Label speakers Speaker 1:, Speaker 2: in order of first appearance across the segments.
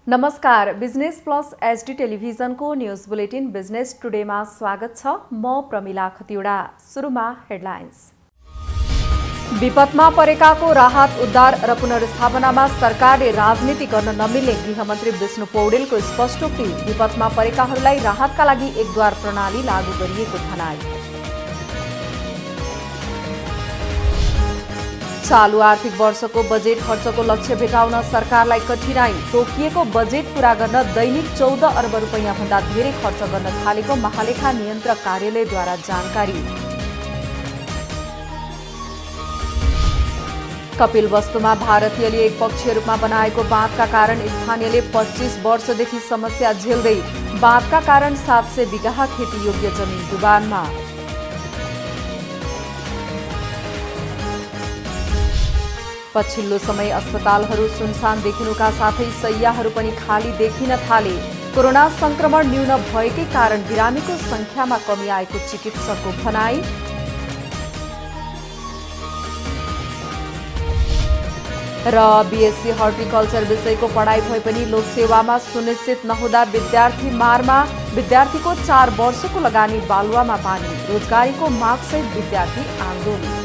Speaker 1: नमस्कार, business plus HD टेलिभिजनको news bulletin business टुडेमा स्वागत छ। म प्रमिला खतिवडा। सुरुमा हेडलाइन्स। विपदमा परेकाको राहत उद्धार र पुनर्स्थापनामा सरकारले राजनीति गर्न नमिल्ने गृहमन्त्री विष्णु पौडेलको स्पष्टोक्ति। विपदमा परेकाहरूलाई राहतका लागि एकद्वार प्रणाली लागू गरिएको भनाई। चालु आर्थिक वर्षको बजेट खर्चको लक्ष्य भेटाउन सरकारलाई कठिनाई। तोकिएको बजेट पूरा गर्न दैनिक 14 अर्ब रुपैयाँ भन्दा धेरै खर्च गर्न थालेको महालेखा नियन्त्रक कार्यालयद्वारा जानकारी। कपिलवस्तुमा भारतीयले एकपक्षीय रूपमा बनाएको बाँधका कारण स्थानीयले 25 वर्षदेखि समस्या झेल्दै। बाँधका कारण 700 बिघा खेती योग्य जमिन डुबानमा। पछिल्लो समय अस्पतालहरू सुनसान देखिनुका साथै शैय्याहरू पनि खाली देखिन थाले। कोरोना संक्रमण न्यून भएकै कारण बिरामीको संख्यामा कमी आएको चिकित्सकको भनाई। र बीएससी हर्टिकल्चर विषयको पढाइ भए पनि लोकसेवामा सुनिश्चित नहुँदा विद्यार्थी मारमा। विद्यार्थीको 4 वर्षको लगानी बालुवामा पानी। रोजगारीको मागसहित विद्यार्थी आन्दोलन।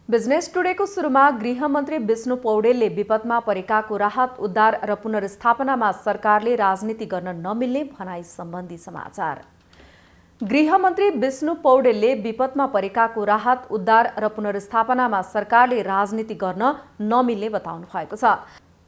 Speaker 1: बिजनेस टुडेको सुरुमा गृहमन्त्री विष्णु पौडेलले विपदमा परेकाको राहत उद्धार र पुनर्स्थापनामा सरकारले राजनीति गर्न नमिल्ने भनाई सम्बन्धी समाचार। गृहमन्त्री विष्णु पौडेलले विपदमा परेकाको राहत उद्धार र पुनर्स्थापनामा सरकारले राजनीति गर्न नमिल्ने बताउनु भएको छ।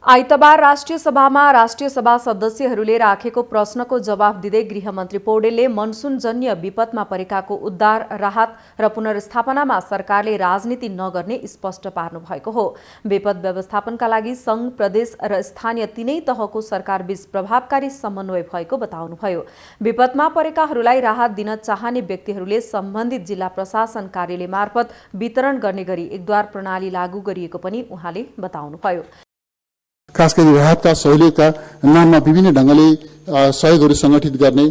Speaker 1: आइतबार राष्ट्रिय सभामा राष्ट्रिय सभा सदस्यहरूले राखेको प्रश्नको जवाफ दिँदै गृहमन्त्री पौडेलले मनसुनजन्य विपदमा परेकाको उद्धार राहत र पुनर्स्थापनामा सरकारले राजनीति नगर्ने स्पष्ट पार्नु भएको हो। विपद व्यवस्थापनका लागि संघ, प्रदेश र स्थानीय तीनै तहको सरकारबीच प्रभावकारी समन्वय भएको बताउनुभयो। विपदमा परेकाहरूलाई राहत दिन चाहने व्यक्तिहरूले सम्बन्धित जिल्ला प्रशासन कार्यालय मार्फत वितरण गर्ने गरी एकद्वार प्रणाली लागू गरिएको पनि उहाँले बताउनुभयो।
Speaker 2: खास गरी राहतका सहुलियतका नाममा विभिन्न ढंगले सहयोगहरू संगठित गर्ने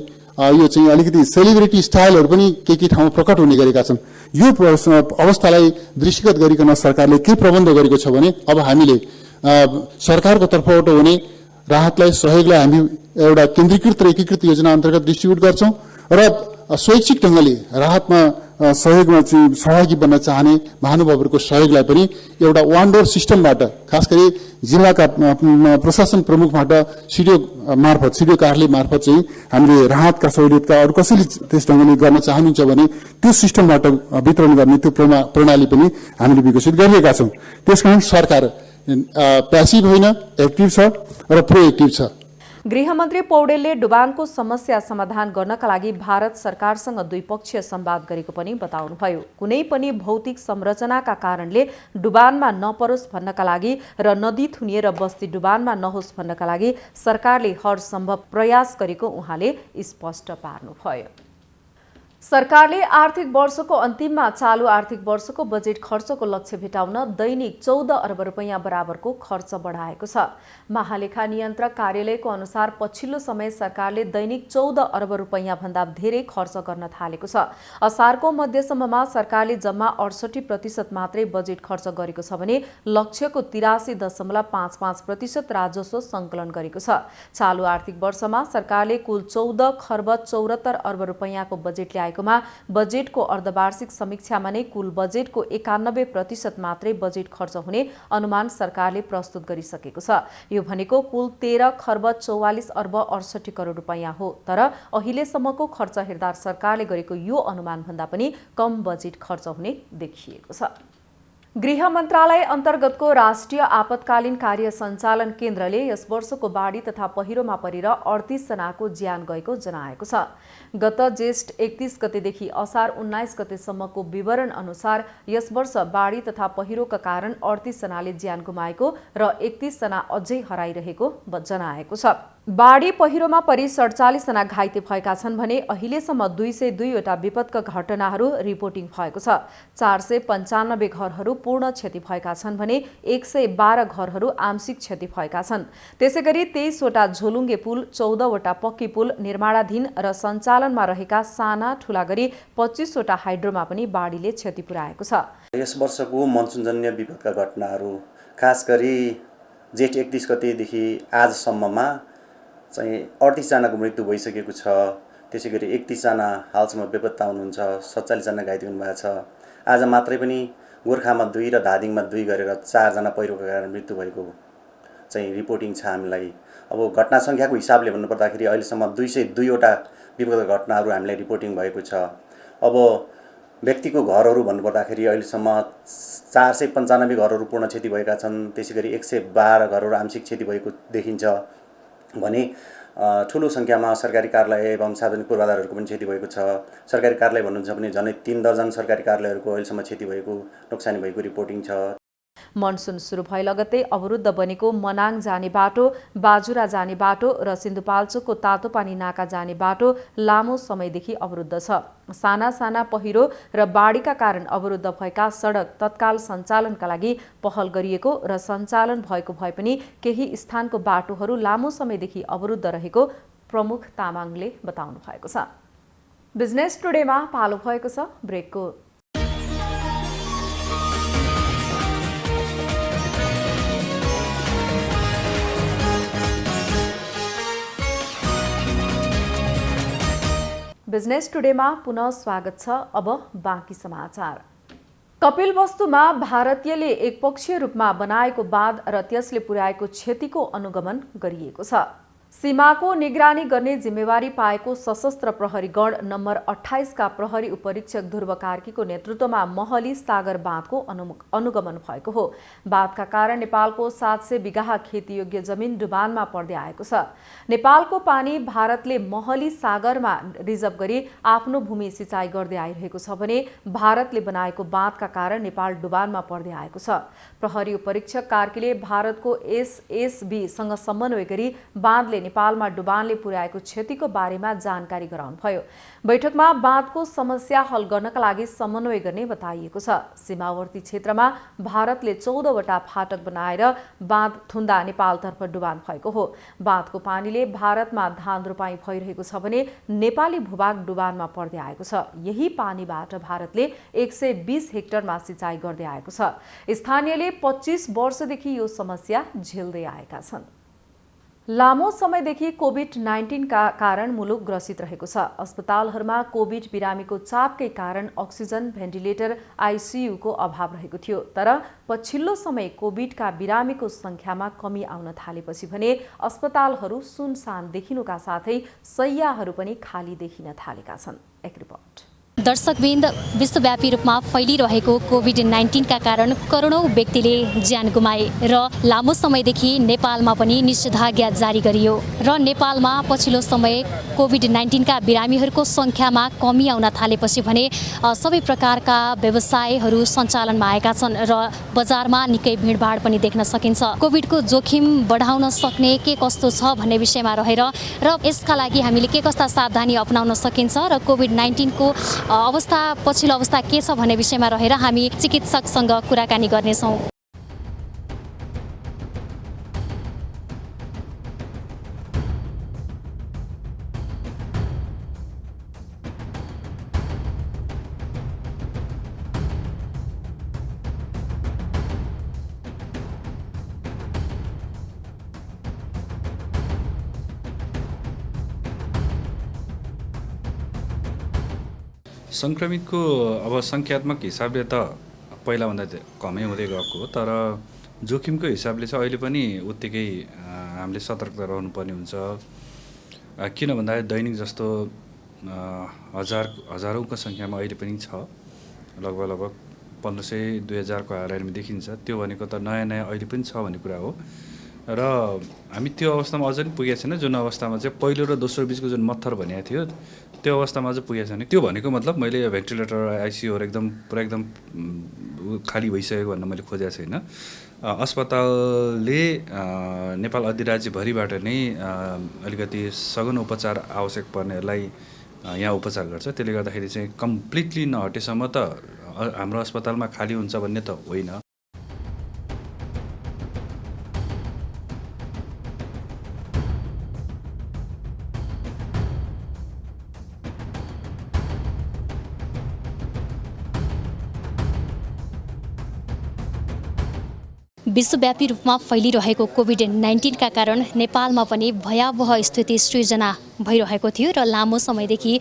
Speaker 2: यो चाहिँ अलिकति सेलिब्रिटी स्टाइलहरू पनि के ठाउँमा प्रकट हुने गरेका छन्। यो अवस्थालाई दृष्टिगत गरिकन सरकारले के प्रबन्ध गरेको छ भने अब हामीले सरकारको तर्फबाट हुने राहतलाई सहयोगलाई हामी एउटा केन्द्रीकृत र एकीकृत योजना अन्तर्गत डिस्ट्रिब्युट गर्छौं र स्वैच्छिक ढंगले राहतमा सहयोगमा चाहिँ सहभागी बन्न चाहने महानुभावहरूको सहयोगलाई पनि एउटा वान डोर सिस्टमबाट खास गरी जिल्लाका प्रशासन प्रमुखबाट सिडिओ कार्यालय मार्फत चाहिँ हामीले राहतका सहुलियतका अरू कसैले त्यस ढंगले गर्न चाहनुहुन्छ भने त्यो सिस्टमबाट वितरण गर्ने त्यो प्रणाली पनि हामीले विकसित गरिरहेका छौं। त्यसकारण सरकार प्यासिभ होइन, एक्टिभ छ र प्रोएक्टिभ छ।
Speaker 1: गृहमन्त्री पौडेलले डुबानको समस्या समाधान गर्नका लागि भारत सरकारसँग द्विपक्षीय संवाद गरेको पनि बताउनुभयो। कुनै पनि भौतिक संरचनाका कारणले डुबानमा नपरोस् भन्नका लागि र नदी थुनिएर बस्ती डुबानमा नहोस् भन्नका लागि सरकारले हर सम्भव प्रयास गरेको उहाँले स्पष्ट पार्नुभयो। सरकारले आर्थिक वर्षको अन्तिममा चालु आर्थिक वर्षको बजेट खर्चको लक्ष्य भेटाउन दैनिक 14 अर्ब रुपैयाँ बराबरको खर्च बढाएको छ। महालेखा नियन्त्रक कार्यालयको अनुसार पछिल्लो समय सरकारले दैनिक 14 अर्ब रुपैयाँ भन्दा धेरै खर्च गर्न थालेको छ। असारको मध्यसम्ममा सरकारले जम्मा 68% मात्रै बजेट खर्च गरेको छ भने लक्ष्यको 83.55% राजस्व संकलन गरेको छ। चालु आर्थिक वर्षमा सरकारले कुल 14 खर्ब 74 अर्ब रुपैयाँको बजेट ल्याएको बजेटको अर्धवार्षिक समीक्षामा नै कुल बजेटको 91% मात्रै बजेट खर्च हुने अनुमान सरकारले प्रस्तुत गरिसकेको छ। यो भनेको कुल 13 खर्ब 44 अर्ब 68 करोड रुपैयाँ हो। तर अहिलेसम्मको खर्च हेर्दा सरकारले गरेको यो अनुमान भन्दा पनि कम बजेट खर्च हुने देखिएको छ। गृह मन्त्रालय अन्तर्गतको राष्ट्रिय आपतकालीन कार्य सञ्चालन केन्द्रले यस वर्षको बाढी तथा पहिरोमा परेर 38 जनाको ज्यान गएको जनाएको छ। गत जेष्ठ 31 गतेदेखि असार 19 गतेसम्मको विवरण अनुसार यस वर्ष बाढी तथा पहिरोका कारण 38 जनाले ज्यान गुमाएको र 31 जना अझै हराइरहेको जनाएको छ। बाढी पहिरोमा परि 47 जना घाइते भएका छन् भने अहिलेसम्म 202 वटा विपदका घटनाहरू रिपोर्टिङ भएको छ। 495 घरहरू पूर्ण क्षति भएका छन् भने 112 घरहरू आंशिक क्षति भएका छन्। त्यसैगरी 23 वटा झोलुङ्गे पुल, 14 वटा पक्की पुल निर्माणाधीन र सञ्चालनमा रहेका साना ठूला गरी 25 वटा हाइड्रोमा पनि बाढीले क्षति पुर्याएको छ।
Speaker 3: यस वर्षको मनसुनजन्य विपदका घटनाहरू खास गरी जेठ 31 गतेदेखि आजसम्ममा चाहिँ 38 जनाको मृत्यु भइसकेको छ। त्यसैगरी 31 जना हालसम्म बेपत्ता हुनुहुन्छ, 47 जना घाइते हुनुभएको छ। आज मात्रै पनि गोर्खामा 2 र धादिङमा 2 गरेर 4 जना पहिरोको कारण मृत्यु भएको चाहिँ रिपोर्टिङ छ हामीलाई। अब घटना सङ्ख्याको हिसाबले भन्नुपर्दाखेरि अहिलेसम्म 202 वटा विपदका घटनाहरू हामीलाई रिपोर्टिङ भएको छ। अब व्यक्तिको घरहरू भन्नुपर्दाखेरि अहिलेसम्म 495 घरहरू पूर्ण क्षति भएका छन्। त्यसैगरी 112 घरहरू आंशिक क्षति भएको देखिन्छ भने ठुलो सङ्ख्यामा सरकारी कार्यालय एवं सार्वजनिक पूर्वाधारहरूको पनि क्षति भएको छ। सरकारी कार्यालय भन्नुहुन्छ भने झनै 3 दर्जन सरकारी कार्यालयहरूको अहिलेसम्म क्षति भएको, नोक्सानी भएको रिपोर्टिङ छ।
Speaker 1: मनसुन सुरु भए लगत्तै अवरुद्ध बनेको मनाङ जाने बाटो, बाजुरा जाने बाटो र सिन्धुपाल्चोकको तातोपानी नाका जाने बाटो लामो समयदेखि अवरुद्ध छ। साना साना पहिरो र बाढीका कारण अवरुद्ध भएका सडक तत्काल सञ्चालनका लागि पहल गरिएको र सञ्चालन भएको भए पनि केही स्थानको बाटोहरू लामो समयदेखि अवरुद्ध रहेको प्रमुख तामाङले बताउनु भएको छ। बिजनेस टुडेमा पालो भएको छ ब्रेकको। बिजनेस टुडेमा पुनः स्वागत छ। अब बाँकी समाचार। कपिलवस्तुमा भारतीयले एकपक्षीय रूपमा बनाएको बाँध र त्यसले पुर्याएको क्षतिको अनुगमन गरिएको छ। सीमाको निगरानी गर्ने जिम्मेवारी पाएको सशस्त्र प्रहरी गण नम्बर 28 का प्रहरी उपरीक्षक ध्रुव कार्कीको नेतृत्वमा महली सागर बाँधको अनुगमन भएको हो। बाँधका कारण नेपालको 700 बिघा खेतीयोग्य जमिन डुबानमा पर्दै आएको छ। नेपालको पानी भारतले महली सागरमा रिजर्भ गरी आफ्नो भूमि सिँचाइ गर्दै आइरहेको छ भने भारतले बनाएको बाँधका कारण नेपाल डुबानमा पर्दै आएको छ। प्रहरी उपरीक्षक कार्कीले भारतको एसएसबीसँग समन्वय गरी बाँधले नेपालमा डुबानले पुर्याएको क्षतिको बारेमा जानकारी गराउनुभयो। बैठकमा बाँधको समस्या हल गर्नका लागि समन्वय गर्ने बताइएको छ। सीमावर्ती क्षेत्रमा भारतले 14 वटा फाटक बनाएर बाँध थुन्दा नेपालतर्फ डुबान भएको हो। बाँधको पानीले भारतमा धान रोपाई भइरहेको छ भने नेपाली भूभाग डुबानमा पर्दै आएको छ। यही पानीबाट भारतले 120 हेक्टरमा सिँचाइ गर्दै आएको छ। स्थानीयले 25 वर्षदेखि यो समस्या झेल्दै आएका छन्। लामो समयदेखि कोभिड-19 का कारण मुलुक ग्रसित रहेको छ। अस्पतालहरूमा कोभिड बिरामीको चापकै कारण अक्सिजन, भेन्टिलेटर, आइसियुको अभाव रहेको थियो। तर पछिल्लो समय कोभिडका बिरामीको संख्यामा कमी आउन थालेपछि भने अस्पतालहरू सुनसान देखिनुका साथै शय्याहरू पनि खाली देखिन थालेका छन्। एक रिपोर्ट।
Speaker 4: दर्शकवृन्द, विश्वव्यापी रूपमा फैलिरहेको कोभिड-19 का कारण करोडौं व्यक्तिले ज्यान गुमाए र लामो समयदेखि नेपालमा पनि निषेधाज्ञा जारी गरियो र नेपालमा पछिल्लो समय कोभिड-19 का बिरामीहरूको संख्यामा कमी आउन थालेपछि भने सबै प्रकारका व्यवसायहरू सञ्चालनमा आएका छन् र बजारमा निकै भिडभाड पनि देख्न सकिन्छ। कोभिडको जोखिम बढाउन सक्ने के कस्तो छ भन्ने विषयमा रहेर र यसका लागि हामीले के कस्ता सावधानी अपनाउन सकिन्छ र कोभिड-19 को पछिल्लो अवस्था के छ भन्ने विषयमा रहेर हामी चिकित्सकसँग कुराकानी गर्नेछौँ।
Speaker 5: सङ्क्रमितको अब सङ्ख्यात्मक हिसाबले त पहिलाभन्दा कमै हुँदै गएको हो, तर जोखिमको हिसाबले चाहिँ अहिले पनि उत्तिकै हामीले सतर्कता रहनुपर्ने हुन्छ। किन भन्दाखेरि दैनिक जस्तो हजारौँको सङ्ख्यामा अहिले पनि छ, लगभग 1500-2000 को हाराहारीमा देखिन्छ। त्यो भनेको त नयाँ अहिले पनि छ भन्ने कुरा हो र हामी त्यो अवस्थामा अझै पनि पुगेको छैन जुन अवस्थामा चाहिँ पहिलो र दोस्रो बिचको जुन मत्थर भनेको थियो त्यो अवस्थामा चाहिँ पुगेको छैन। त्यो भनेको मतलब मैले भेन्टिलेटर, आइसियुहरू एकदम खाली भइसकेको भन्न मैले खोजेको छैन। अस्पतालले नेपाल अधिराज्यभरिबाट नै अलिकति सघन उपचार आवश्यक पर्नेहरूलाई यहाँ उपचार गर्छ। त्यसले गर्दाखेरि चाहिँ कम्प्लिटली नहटेसम्म त हाम्रो अस्पतालमा खाली हुन्छ भन्ने त होइन।
Speaker 4: विश्वव्यापी रूपमा फैलिरहेको कोभिड-19 कारण नेपालमा पनि भयावह स्थिति सृजना भइरहेको थियो र लामो समयदेखि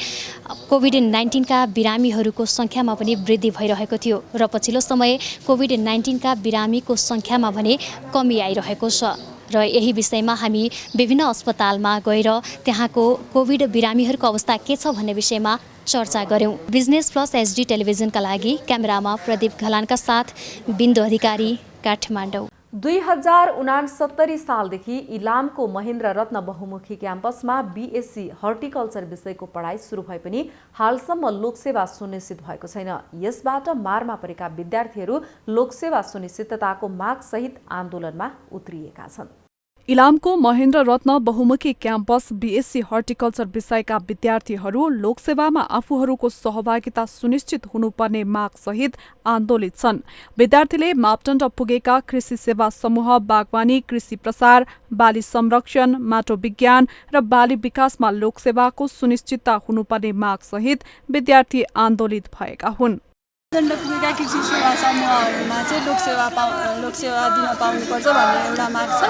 Speaker 4: कोभिड-19 बिरामीहरूको सङ्ख्यामा पनि वृद्धि भइरहेको थियो र पछिल्लो समय कोभिड-19 बिरामीको सङ्ख्यामा भने कमी आइरहेको छ र यही विषयमा हामी विभिन्न अस्पतालमा गएर त्यहाँको कोभिड बिरामीहरूको अवस्था के छ भन्ने विषयमा चर्चा गर्यौं। बिजनेस प्लस एचडी टेलिभिजनका लागि क्यामेरामा प्रदीप घलानका साथ बिन्दु अधिकारी, काठमाडौँ।
Speaker 1: 2069 सालदेखि इलामको महेन्द्र रत्न बहुमुखी क्याम्पसमा बीएससी हर्टिकल्चर विषयको पढाइ सुरु भए पनि हालसम्म लोकसेवा सुनिश्चित भएको छैन। यसबाट मारमा परेका विद्यार्थीहरू लोकसेवा सुनिश्चितताको माग सहित आन्दोलनमा उत्रिएका छन्।
Speaker 6: इलामको महेन्द्र रत्न बहुमुखी क्याम्पस बीएससी हर्टिकल्चर विषयका विद्यार्थीहरू लोकसेवामा आफूहरूको सहभागिता सुनिश्चित हुनुपर्ने माग सहित आन्दोलित छन्। विद्यार्थीले मापदण्ड पुगेका कृषि सेवा समूह, बागवानी, कृषि प्रसार, बाली संरक्षण, माटो विज्ञान र बाली विकासमा लोकसेवाको सुनिश्चितता हुनुपर्ने माग सहित विद्यार्थी आन्दोलित भएका हुन्।
Speaker 7: मापदण्ड पुगेका कृषि सेवा समूहहरूमा चाहिँ लोकसेवा दिन पाउनुपर्छ भन्ने एउटा माग छ।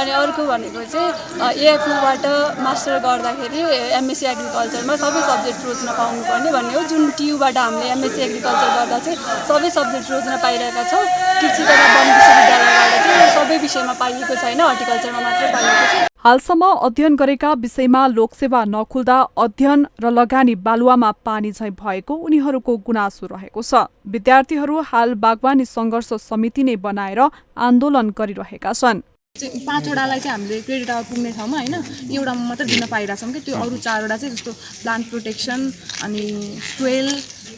Speaker 7: अनि अर्को भनेको चाहिँ एएफयूबाट मास्टर गर्दाखेरि एमएससी एग्रिकल्चरमा सबै सब्जेक्ट रोज्न पाउनुपर्ने भन्ने हो। जुन टियुबाट हामीले एमएससी एग्रिकल्चर गर्दा चाहिँ सबै सब्जेक्ट रोज्न पाइरहेका छौँ। कृषि तथा वन विश्वविद्यालयबाट चाहिँ सबै विषयमा पाइएको छैन, हर्टिकल्चरमा मात्रै पाइएको छ।
Speaker 6: हालसम्म अध्ययन गरेका विषयमा लोकसेवा नखुल्दा अध्ययन र लगानी बालुवामा पानी झैं भएको उनीहरूको गुनासो रहेको छ। विद्यार्थीहरू हाल बागवानी सङ्घर्ष समिति नै बनाएर आन्दोलन गरिरहेका छन्।
Speaker 7: 5वटालाई चाहिँ हामीले क्रेडिट आवर पुग्ने ठाउँमा होइन एउटामा मात्रै दिन पाइरहेछौँ कि त्यो अरू 4वटा चाहिँ जस्तो प्लान्ट प्रोटेक्सन अनि सोइल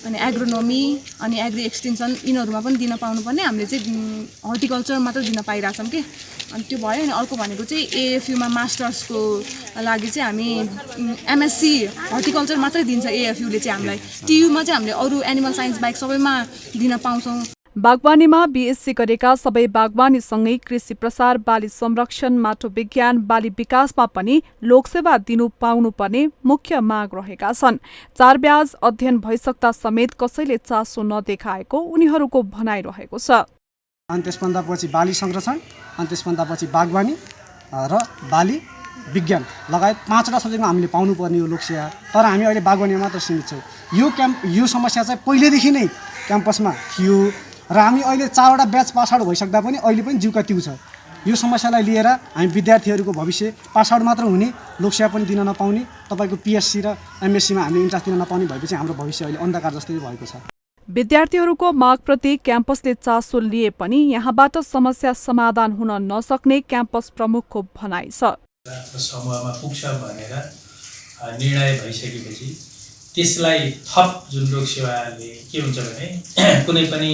Speaker 7: अनि एग्रोनोमी अनि एग्री एक्सटेन्सन यिनीहरूमा पनि दिन पाउनुपर्ने हामीले चाहिँ हर्टिकल्चर मात्रै दिन पाइरहेछौँ कि। अनि त्यो भयो। अनि अर्को भनेको चाहिँ एएफयूमा मास्टर्सको लागि चाहिँ हामी एमएससी हर्टिकल्चर मात्रै दिन्छ एएफयूले चाहिँ हामीलाई। टियुमा चाहिँ हामीले अरू एनिमल साइन्स बाहेक सबैमा दिन पाउँछौँ।
Speaker 6: बागवानीमा बीएससी गरेका सबै बागवानीसँगै कृषि प्रसार, बाली संरक्षण, माटो विज्ञान, बाली विकासमा पनि लोकसेवा दिनु पाउनुपर्ने मुख्य माग रहेका छन्। 4 ब्याज अध्ययन भइसक्दा समेत कसैले चासो नदेखाएको उनीहरूको भनाइरहेको छ।
Speaker 8: अनि त्यसभन्दा पछि बाली संरक्षण, अनि त्यसभन्दा पछि बागवानी र बाली विज्ञान लगायत 5वटा सब्जेक्टमा हामीले पाउनुपर्ने हो लोकसेवा। तर हामी अहिले बागवानीमा मात्र सीमित छौँ। यो समस्या चाहिँ पहिलेदेखि नै क्याम्पसमा थियो र हामी अहिले 4वटा ब्याच पास आउट भइसक्दा पनि अहिले पनि जिउका तिउ छ। यो समस्यालाई लिएर हामी विद्यार्थीहरूको भविष्य पास आउट मात्र हुने, लोकसेवा पनि दिन नपाउने, तपाईँको पिएससी र एमएससीमा हामीले इन्ट्रेस्ट दिन नपाउने भएपछि हाम्रो भविष्य अहिले अन्धकार जस्तै भएको छ।
Speaker 6: विद्यार्थीहरूको मागप्रति क्याम्पसले चासो लिए पनि यहाँबाट समस्या समाधान हुन नसक्ने क्याम्पस प्रमुखको भनाइ छ।
Speaker 9: समूहमा पुग्छ भनेर निर्णय भइसकेपछि त्यसलाई थप जुन लोकसेवाले के हुन्छ भने कुनै पनि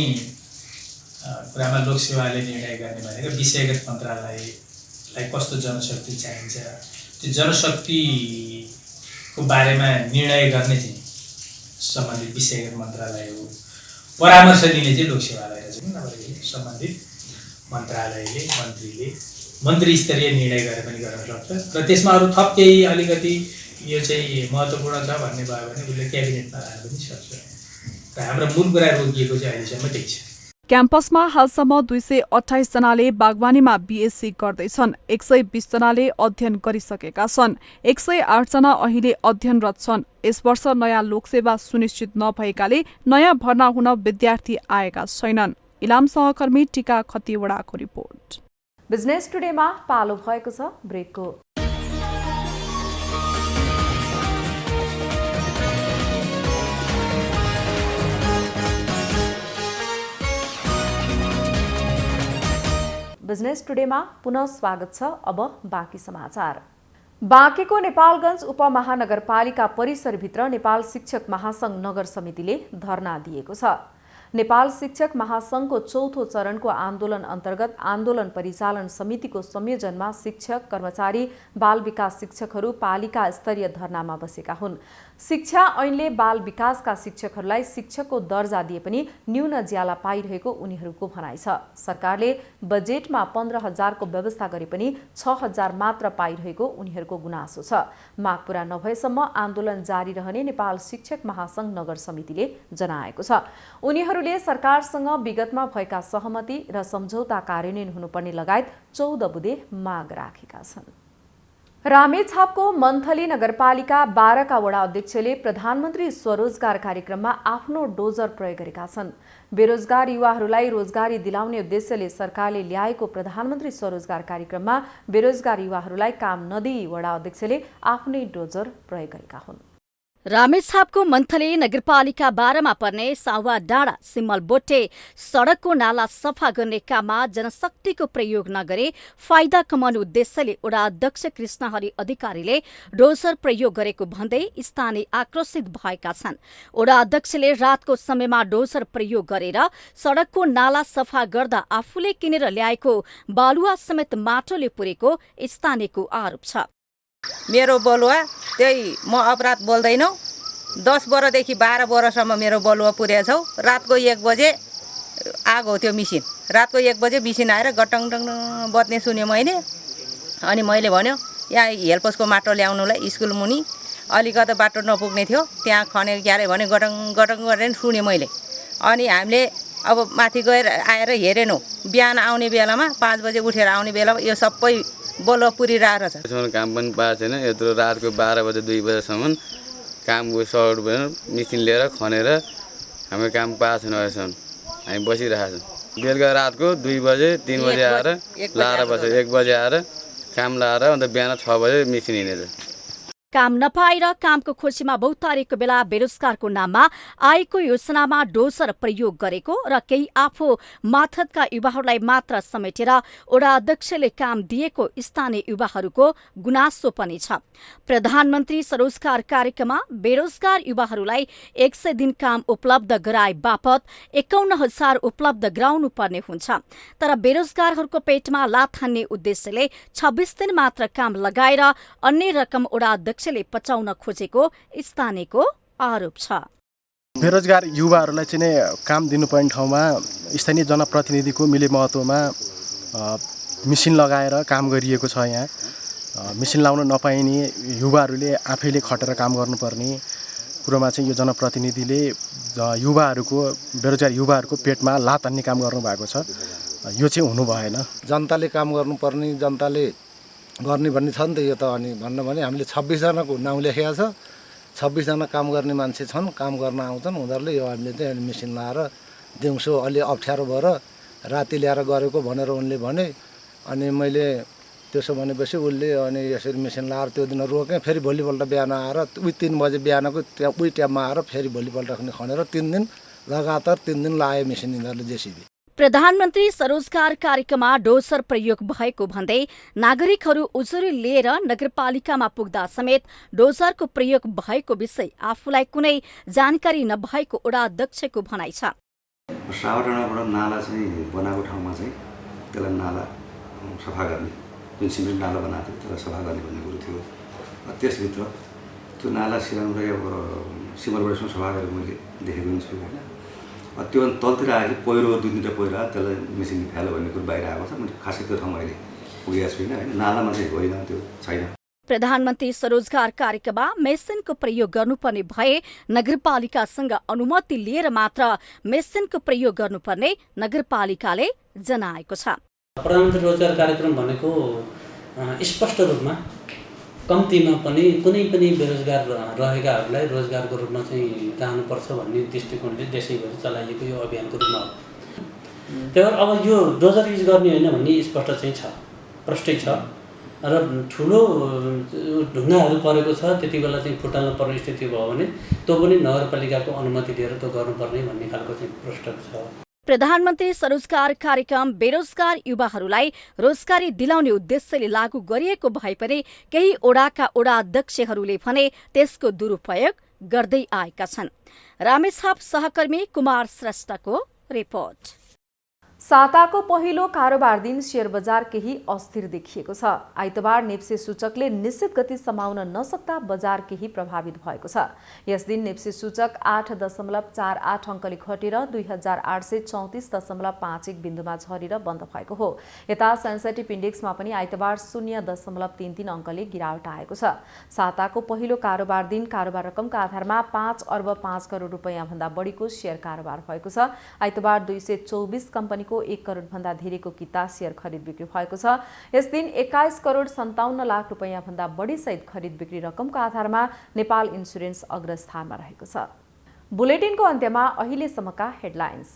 Speaker 9: कुरामा लोकसेवाले निर्णय गर्ने भनेको विषयगत मन्त्रालयलाई कस्तो जनशक्ति चाहिन्छ, त्यो जनशक्तिको बारेमा निर्णय गर्ने चाहिँ सम्बन्धित विषयगत मन्त्रालय हो। परामर्श दिने चाहिँ लोकसेवालाई रहेछ। नभए सम्बन्धित मन्त्रालयले मन्त्री स्तरीय निर्णय गरेर पनि गर्न सक्छ र त्यसमा अरू थप केही अलिकति यो चाहिँ महत्त्वपूर्ण छ भन्ने भयो भने उसले क्याबिनेटमा लान पनि सक्छ। र हाम्रो मूल कुरा रोकिएको चाहिँ अहिलेसम्म ठिक छ।
Speaker 6: क्याम्पसमा हालसम्म 228 जनाले बागवानीमा बीएससी गर्दैछन्। 120 जनाले अध्ययन गरिसकेका छन्। 108 जना अहिले अध्ययनरत छन्। यस वर्ष नयाँ लोकसेवा सुनिश्चित नभएकाले नयाँ भर्ना हुन विद्यार्थी आएका छैनन्। इलाम सहकर्मी टीका खतिवडाको रिपोर्ट।
Speaker 1: बिजनेस टुडेमा पालो भएको छ ब्रेकको। बिजनेस टुडेमा पुनः स्वागत छ। अब बाँकी समाचार। बाँकेको नेपालगञ्ज उपमहानगरपालिका परिसरभित्र नेपाल शिक्षक महासंघ नगर समितिले धरना दिएको छ। नेपाल शिक्षक महासंघको चौथो चरणको आन्दोलन अन्तर्गत आन्दोलन परिचालन समितिको संयोजनमा शिक्षक, कर्मचारी, बाल विकास शिक्षकहरू पालिका स्तरीय धरनामा बसेका हुन्। शिक्षा ऐनले बाल विकासका शिक्षकहरूलाई शिक्षकको दर्जा दिए पनि न्यून ज्याला पाइरहेको उनीहरूको भनाइ छ। सरकारले बजेटमा 15,000 को व्यवस्था गरे पनि 6,000 मात्र पाइरहेको उनीहरूको गुनासो छ। माग पूरा नभएसम्म आन्दोलन जारी रहने नेपाल शिक्षक महासंघ नगर समितिले जनाएको छ। उनीहरूले सरकारसँग विगतमा भएका सहमति र सम्झौता कार्यान्वयन हुनुपर्ने लगायत 14 बुँदे माग राखेका छन्। रामेछापको मन्थली नगरपालिका 12 का वडा अध्यक्षले प्रधानमन्त्री स्वरोजगार कार्यक्रममा आफ्नो डोजर प्रयोग गरेका छन्। बेरोजगार युवाहरूलाई रोजगारी दिलाउने उद्देश्यले सरकारले ल्याएको प्रधानमन्त्री स्वरोजगार कार्यक्रममा बेरोजगार युवाहरूलाई काम नदिई वडा अध्यक्षले आफ्नै डोजर प्रयोग गरेका हुन्।
Speaker 10: रामेछापको मन्थली नगरपालिका 12 मा पर्ने साउवा डाँडा सिम्मल बोटे सडकको नाला सफा गर्ने काममा जनशक्तिको प्रयोग नगरे फाइदा कमाउने उद्देश्यले वडा अध्यक्ष कृष्णहरि अधिकारीले डोजर प्रयोग गरेको भन्दै स्थानीय आक्रोशित भएका छन्। वडा अध्यक्षले रातको समयमा डोजर प्रयोग गरेर सडकको नाला सफा गर्दा आफूले किनेर ल्याएको बालुवा समेत माटोले पुरेको स्थानीयको आरोप छ।
Speaker 11: मेरो बलुवा त्यही म अपराध बोल्दैनौ 10 वर्षदेखि 12 वर्षसम्म मेरो बलुवा पुर्या छौ। रातको 1 बजे आगो त्यो मिसिन, रातको 1 बजे मिसिन आएर गटङटङ बत्ने सुने मैले। अनि मैले भन्यो यहाँ हेल्पसको माटो ल्याउनुलाई स्कुल मुनि अलिकति बाटो नपुग्ने थियो, त्यहाँ खने क्यारे भने गटङ गटङ गरेर सुने मैले। अनि हामीले अब माथि गएर आएर हेरेनौ, बिहान आउने बेलामा 5 बजे उठेर आउने बेलामा यो सबै बलुवा पुरिरहेको छ।
Speaker 12: काम पनि पाएको छैन। यत्रो रातको 12 बजे 2 बजेसम्म कामको सर्ट भएर मिसिन लिएर खनेर हामी काम पाएको छैन। अहिलेसम्म हामी बसिरहेको छौँ। बेलुका रातको 2 बजे 3 बजे आएर लाएर बस्छ, 1 बजे आएर काम लाएर अन्त बिहान 6 बजे मिसिन हिँडेछ।
Speaker 10: काम नपाएर कामको खोजीमा बहुतारेको बेला बेरोजगारको नाममा आएको योजनामा डोजर प्रयोग गरेको र केही आफू माथतका युवाहरूलाई मात्र समेटेर वडा अध्यक्षले काम दिएको स्थानीय युवाहरूको गुनासो पनि छ। प्रधानमन्त्री स्वरोजगार कार्यक्रममा बेरोजगार युवाहरूलाई 100 दिन काम उपलब्ध गराए बापत 51,000 उपलब्ध गराउनु पर्ने हुन्छ। तर बेरोजगारहरूको पेटमा लात हान्ने उद्देश्यले 26 दिन मात्र काम लगाएर अन्य रकम वडा अध्यक्षले पचाउन खोजेको स्थानीयको आरोप छ।
Speaker 13: बेरोजगार युवाहरूलाई चाहिँ नै काम दिनुपर्ने ठाउँमा स्थानीय जनप्रतिनिधिको मिलेमहत्वमा मिसिन लगाएर काम गरिएको छ। यहाँ मिसिन लाउन नपाइने युवाहरूले आफैले खटेर काम गर्नुपर्ने कुरोमा चाहिँ यो जनप्रतिनिधिले युवाहरूको बेरोजगार युवाहरूको पेटमा लात हान्ने काम गर्नुभएको छ। यो चाहिँ हुनु भएन।
Speaker 14: जनताले काम गर्नुपर्ने, जनताले गर्ने भन्ने छ नि त। यो त अनि भन्न भने हामीले 26 जनाको नाउँ लेखेको छ। 26 जना काम गर्ने मान्छे छन्, काम गर्न आउँछन्। उनीहरूले यो हामीले चाहिँ मिसिन लाएर दिउँसो अलि अप्ठ्यारो भएर राति ल्याएर गरेको भनेर उनले भने। अनि मैले त्यसो भनेपछि उसले अनि यसरी मिसिन लाएर त्यो दिन रोकेँ। फेरि भोलिपल्ट बिहान आएर 3 बजे बिहानको त्यहाँ उही टाइममा आएर फेरि भोलिपल्ट खनेर 3 दिन लगातार 3 दिन लाए मिसिन यिनीहरूले जेसिबी।
Speaker 10: प्रधानमन्त्री स्वरोजगार कार्यक्रममा डोजर प्रयोग भएको भन्दै नागरिकहरू उजुरी लिएर नगरपालिकामा पुग्दा समेत डोजरको प्रयोग भएको विषय आफूलाई कुनै जानकारी नभएको वडा अध्यक्षको भनाइ छ।
Speaker 15: सावडाँडाबाट नाला चाहिँ बनाएको ठाउँमा चाहिँ त्यसलाई नाला सफा गर्ने, जुन सिमेन्ट नाला बनाएको थियो त्यसलाई सफा गर्ने भन्ने कुरो थियो। त्यसभित्र त्यो नाला सिराउनलाई अब सिमलबारीसँग सफा गरेर मैले देखेको छु होइन। त्यो तलतिर आएपछि पहिरो 2-3 पहिरो आयो, त्यसलाई मिसिन फ्यालो भन्ने कुरो बाहिर आएको छ। मैले खासै त्यो ठाउँमा अहिले पुगेको छुइनँ होइन। नालामा चाहिँ होइन, त्यो छैन।
Speaker 10: प्रधानमन्त्री स्वरोजगार कार्यक्रममा मेसिनको प्रयोग गर्नुपर्ने भए नगरपालिकासँग अनुमति लिएर मात्र मेसिनको प्रयोग गर्नुपर्ने नगरपालिकाले जनाएको छ।
Speaker 16: प्रधानमन्त्री रोजगार कार्यक्रम भनेको स्पष्ट रूपमा कम्तीमा पनि कुनै पनि बेरोजगार रहेकाहरूलाई रोजगारको रूपमा चाहिँ जानुपर्छ भन्ने दृष्टिकोणले देशैभरि चलाइएको यो अभियानको रूपमा हो। त्यही भएर अब यो डोजर युज गर्ने होइन भन्ने स्पष्ट चाहिँ छ, प्रष्टै छ। र ठुलो ढुङ्गाहरू परेको छ, त्यति बेला चाहिँ फुटाल्नु पर्ने स्थिति भयो भने त्यो पनि नगरपालिकाको अनुमति लिएर त्यो गर्नुपर्ने भन्ने खालको चाहिँ प्रष्ट छ।
Speaker 10: प्रधानमन्त्री स्वरोजगार कार्यक्रम बेरोजगार युवाहरूलाई रोजगारी दिलाउने उद्देश्यले लागू गरिएको भए पनि केही ओडाका ओडा अध्यक्षहरूले भने त्यसको दुरुपयोग गर्दै आएका छन्। रामेछाप सहकर्मी कुमार श्रेष्ठको रिपोर्ट।
Speaker 1: साताको पहिलो कारोबार दिन शेयर बजार केही अस्थिर देखिएको छ। आइतबार नेप्से सूचकले निश्चित गति समाउन नसक्दा बजार केही प्रभावित भएको छ। यस दिन नेप्से सूचक 8.48 अङ्कले घटेर 2834.51 बिन्दुमा झरेर बन्द भएको हो। यता सेन्सेटिभ इन्डेक्समा पनि आइतबार 0.33 अङ्कले गिरावट आएको छ। साताको पहिलो कारोबार दिन कारोबार रकमका आधारमा 5 अर्ब 5 करोड रुपैयाँ भन्दा बढीको शेयर कारोबार भएको छ। आइतबार 224 कम्पनीको 1 करोड भन्दा धेरैको किता शेयर खरिद बिक्री भएको छ। यस दिन 21 करोड 57 लाख रुपैयाँ भन्दा बढी सहित खरिद बिक्री रकमको आधारमा नेपाल इन्स्योरेन्स अग्रस्थानमा रहेको छ। बुलेटिनको अन्त्यमा अहिलेसम्मका हेडलाइन्स।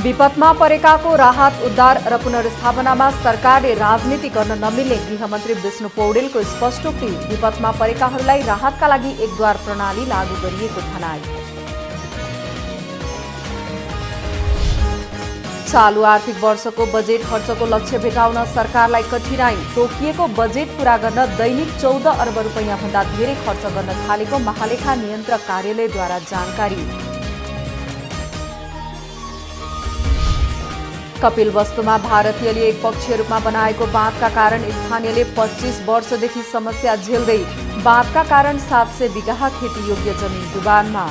Speaker 1: विपदमा परेकाको राहत उद्धार र पुनर्स्थापनामा सरकारले राजनीति गर्न नमिल्ने गृहमन्त्री विष्णु पौडेलको स्पष्टोक्ति। विपदमा परेकाहरूलाई राहतका लागि एकद्वार प्रणाली लागू गरिएको भनाई। चालु आर्थिक वर्षको बजेट खर्चको लक्ष्य भेटाउन सरकारलाई कठिनाई। तोकिएको बजेट पूरा गर्न दैनिक 14 अर्ब रुपैयाँ भन्दा धेरै खर्च गर्न थालेको महालेखा नियन्त्रक कार्यालयद्वारा जानकारी। कपिलवस्तुमा भारतीयले एकपक्षीय रूपमा बनाएको बाँधका कारण स्थानीयले 25 वर्षदेखि समस्या झेल्दै। बाँधका कारण 700 बिघा खेती योग्य जमिन डुबानमा।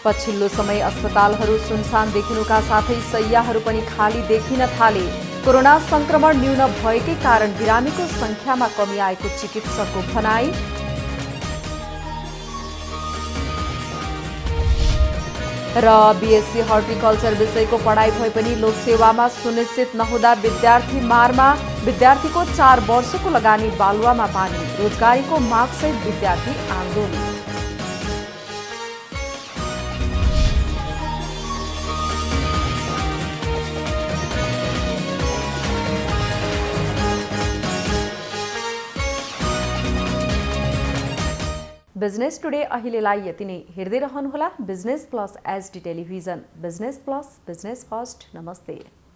Speaker 1: पछिल्लो समय अस्पतालहरू सुनसान देखिनुका साथै शैय्याहरू पनि खाली देखिन थाले। कोरोना संक्रमण न्यून भएकै कारण बिरामीको संख्यामा कमी आएको चिकित्सकको भनाई। र बीएससी हर्टिकल्चर विषयको पढाइ भए पनि लोकसेवामा सुनिश्चित नहुँदा विद्यार्थी मारमा। विद्यार्थीको 4 वर्षको लगानी बालुवामा पानी। रोजगारीको मागसहित विद्यार्थी आन्दोलन। बिजनेस टुडे अहिलेलाई यति नै। हेर्दै रहनुहोला business plus HD television. Business plus, business first. नमस्ते।